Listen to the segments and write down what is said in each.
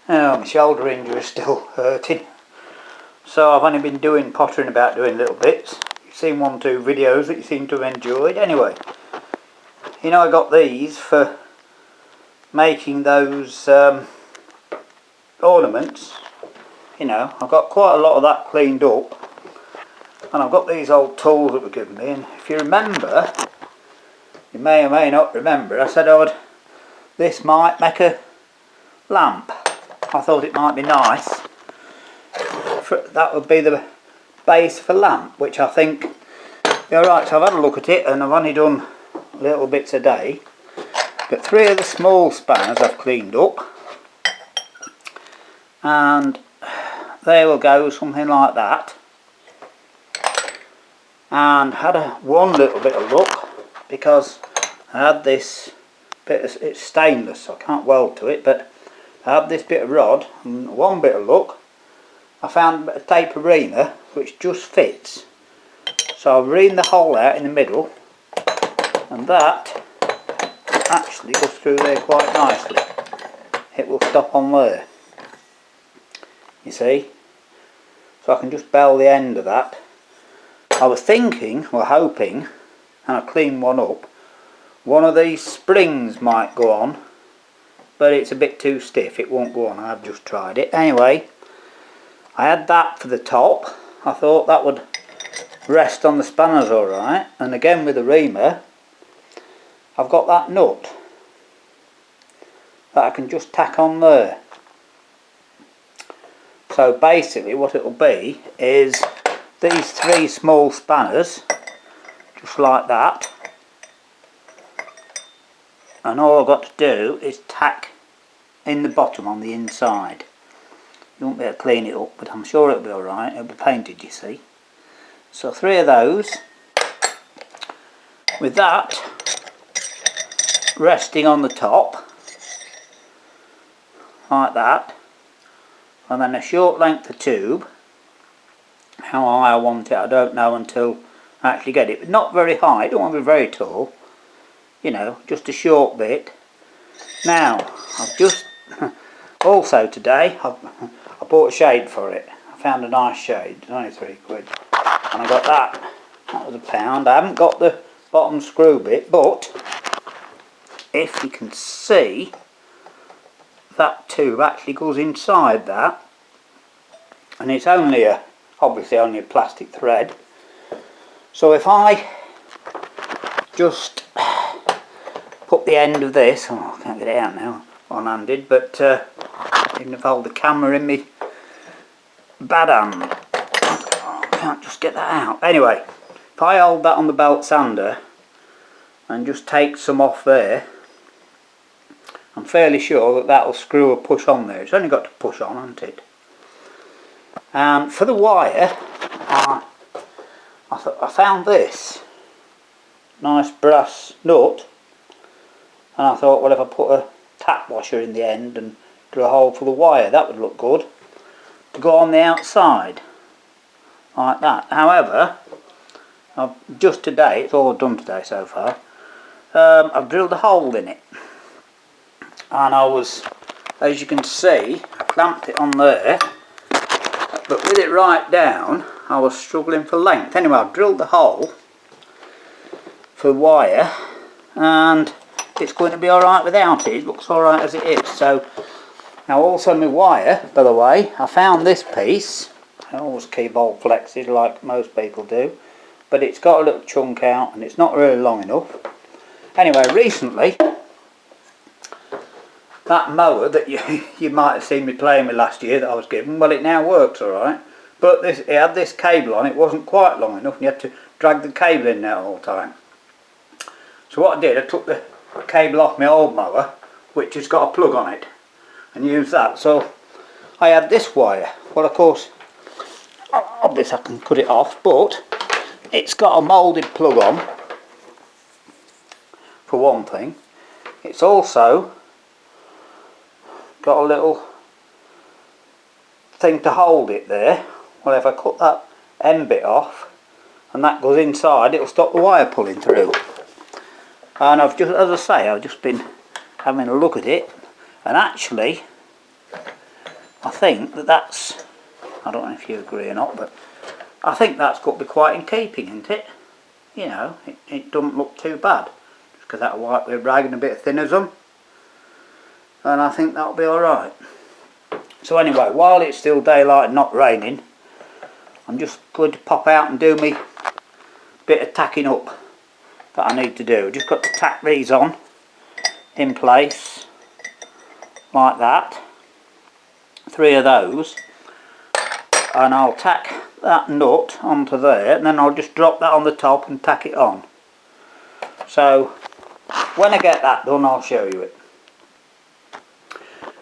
Oh, my shoulder injury is still hurting. So I've only been pottering about doing little bits. You've seen 1 or 2 videos that you seem to have enjoyed. Anyway, you know, I got these for making those ornaments. You know, I've got quite a lot of that cleaned up. And I've got these old tools that were given me. And if you remember, you may or may not remember, I said this might make a lamp. I thought it might be nice. That would be the base for lamp, which I think be alright. So I've had a look at it and I've only done little bits a day. But 3 of the small spanners I've cleaned up. And they will go something like that. And had one little bit of luck because I had this bit of, it's stainless so I can't weld to it, but I had this bit of rod and one bit of luck I found a tape of reamer which just fits. So I've reamed the hole out in the middle and that actually goes through there quite nicely. It will stop on there, you see, so I can just bell the end of that. I was thinking, or hoping, and I cleaned one up, one of these springs might go on, but it's a bit too stiff, it won't go on. I've just tried it. Anyway, I had that for the top. I thought that would rest on the spanners alright, and again with the reamer I've got that nut that I can just tack on there. So basically what it'll be is these 3 small spanners, just like that, and all I've got to do is tack in the bottom on the inside. You won't be able to clean it up, but I'm sure it'll be alright. It'll be painted, you see. So 3 of those, with that resting on the top, like that, and then a short length of tube. How high I want it I don't know until I actually get it, but not very high, don't want to be very tall, you know, just a short bit. Now I've just also today I bought a shade for it. I found a nice shade, it's only £3 and I got that was £1. I haven't got the bottom screw bit, but if you can see, that tube actually goes inside that, and it's only obviously only a plastic thread. So if I just put the end of this, oh, I can't get it out now one-handed, but even if I hold the camera in me bad hand, I can't just get that out. Anyway, if I hold that on the belt sander and just take some off there, I'm fairly sure that that'll screw or push on there. It's only got to push on, hasn't it? And for the wire, I found this nice brass nut, and I thought, well, if I put a tap washer in the end and drill a hole for the wire, that would look good to go on the outside like that. However, just today, it's all done today so far, I've drilled a hole in it, and I was, as you can see, I clamped it on there, but with it right down I was struggling for length. Anyway, I've drilled the hole for wire and it's going to be alright without it. It looks alright as it is. So now also my wire, by the way, I found this piece. I always keep old flexes like most people do, but it's got a little chunk out and it's not really long enough. Anyway, recently that mower that you might have seen me playing with last year that I was given, well, it now works alright, but it had this cable on, it wasn't quite long enough and you had to drag the cable in there all the time. So what I did, I took the cable off my old mower, which has got a plug on it, and used that. So I had this wire. Well, of course, obviously I can cut it off, but it's got a moulded plug on, for one thing. It's also got a little thing to hold it there. Well, if I cut that end bit off and that goes inside, it'll stop the wire pulling through. And I've just, as I say, I've just been having a look at it, and actually I think that's, I don't know if you agree or not, but I think that's got to be quite in keeping, isn't it? You know, it doesn't look too bad. Just because that white with rag and a bit of thinnersum. And I think that'll be alright. So anyway, while it's still daylight and not raining, I'm just going to pop out and do me bit of tacking up that I need to do. Just got to tack these on in place like that. 3 of those. And I'll tack that nut onto there, and then I'll just drop that on the top and tack it on. So when I get that done, I'll show you it.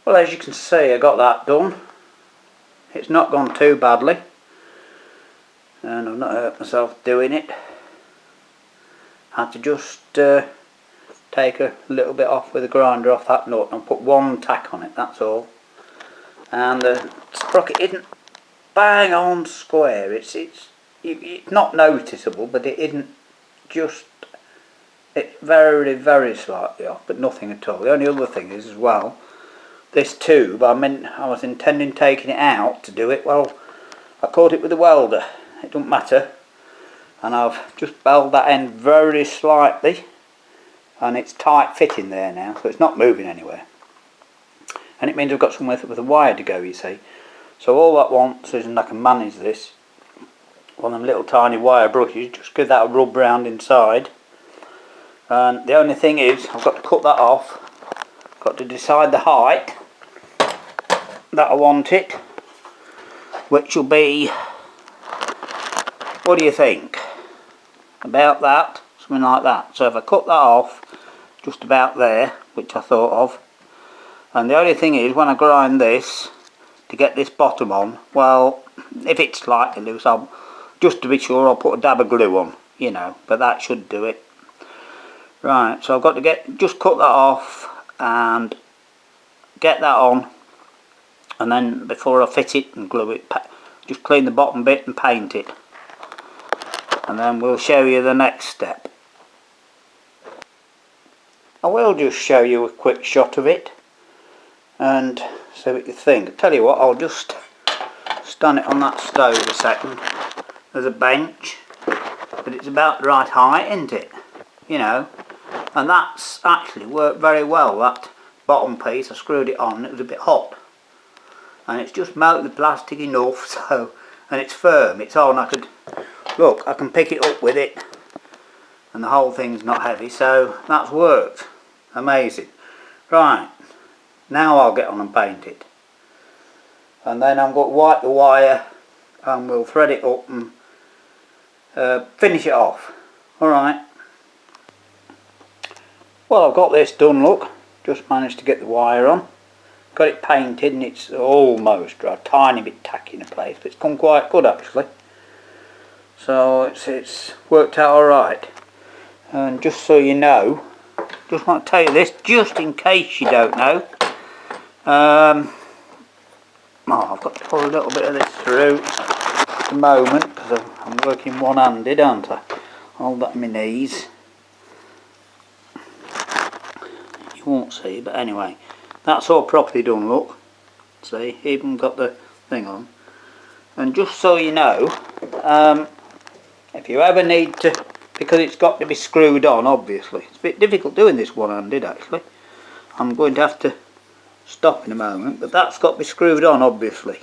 Well, as you can see, I got that done. It's not gone too badly, and I've not hurt myself doing it. Had to just take a little bit off with a grinder off that nut and put 1 tack on it, that's all. And the sprocket isn't bang on square. It's not noticeable, but it isn't just, it's very, very slightly off, but nothing at all. The only other thing is as well, this tube, I was intending taking it out to do it. Well, I caught it with a welder. It doesn't matter. And I've just belled that end very slightly, and it's tight fitting there now, so it's not moving anywhere. And it means I've got somewhere with a wire to go, you see. So all that wants is, and I can manage this, one of them little tiny wire brushes, just give that a rub round inside. And the only thing is, I've got to cut that off. Got to decide the height that I want it, which will be, what do you think? About that, something like that. So if I cut that off, just about there, which I thought of. And the only thing is, when I grind this, to get this bottom on, well, if it's slightly loose, I'll, just to be sure, I'll put a dab of glue on, you know, but that should do it. Right, so I've got to just cut that off and get that on, and then before I fit it and glue it, just clean the bottom bit and paint it, and then we'll show you the next step. I will just show you a quick shot of it and see what you think. I tell you what, I'll just stand it on that stove a second. There's a bench, but it's about the right height, isn't it? You know, and that's actually worked very well. That bottom piece, I screwed it on, it was a bit hot, and it's just melted the plastic enough, so, and it's firm, it's on. I could, look, I can pick it up with it, and the whole thing's not heavy, so that's worked. Amazing. Right, now I'll get on and paint it, and then I'm going to wipe the wire and we'll thread it up and finish it off. Alright. Well, I've got this done, look. Just managed to get the wire on. Got it painted and it's almost dry. A tiny bit tacky in a place, but it's come quite good actually. So it's worked out alright. And just so you know, just want to tell you this, just in case you don't know. I've got to pull a little bit of this through at the moment because I'm working one-handed, aren't I? Hold that on my knees. You won't see, but anyway, that's all properly done, look. See, even got the thing on. And just so you know, if you ever need to, because it's got to be screwed on, obviously. It's a bit difficult doing this one-handed, actually. I'm going to have to stop in a moment, but that's got to be screwed on, obviously.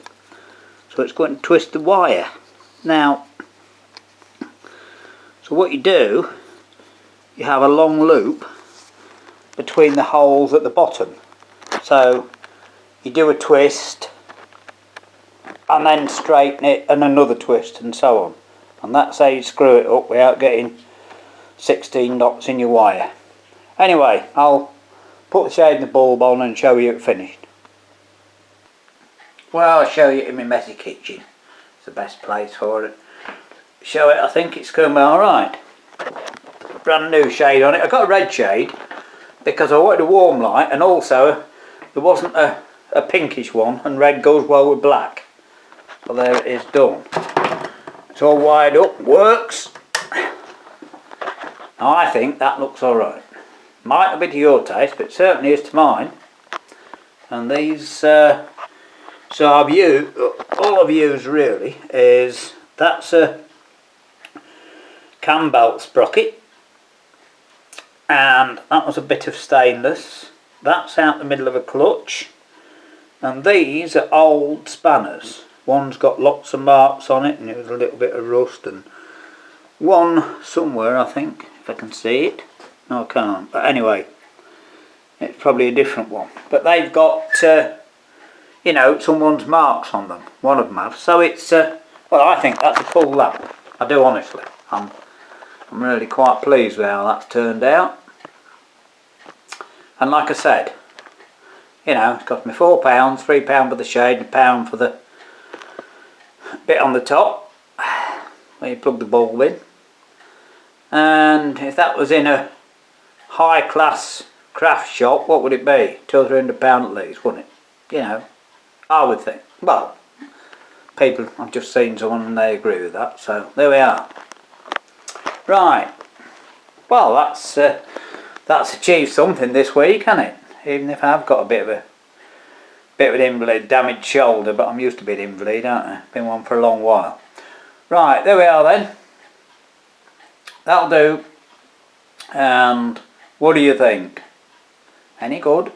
So it's going to twist the wire. Now, so what you do, you have a long loop between the holes at the bottom. So you do a twist and then straighten it and another twist and so on. And that's how you screw it up without getting 16 knots in your wire. Anyway, I'll put the shade in the bulb on and show you it finished. Well, I'll show you in my messy kitchen. It's the best place for it. Show it, I think it's coming alright. Brand new shade on it. I got a red shade because I wanted a warm light, and also there wasn't a pinkish one, and red goes well with black. Well, there it is done. It's all wired up, works. I think that looks alright. Might not be to your taste, but it certainly is to mine. And these So I've used, all I've used really is, that's a cam belt sprocket, and that was a bit of stainless. That's out the middle of a clutch, and these are old spanners. One's got lots of marks on it and it was a little bit of rust, and one somewhere, I think, if I can see it. No, I can't, but anyway, it's probably a different one. But they've got, you know, someone's marks on them. One of them has. So it's, well, I think that's a cool lamp. I do, honestly. I'm really quite pleased with how that's turned out. And like I said, you know, it's cost me £4, £3 for the shade, and £1 for the bit on the top where you plug the bulb in. And if that was in a high class craft shop, what would it be? £200 or £300 at least, wouldn't it? You know, I would think. Well, people, I've just seen someone and they agree with that, so there we are. Right, well, that's achieved something this week, hasn't it? Even if I've got a bit of an invalid, damaged shoulder, but I'm used to being invalid, aren't I? Been one for a long while. Right, there we are then. That'll do. And what do you think? Any good?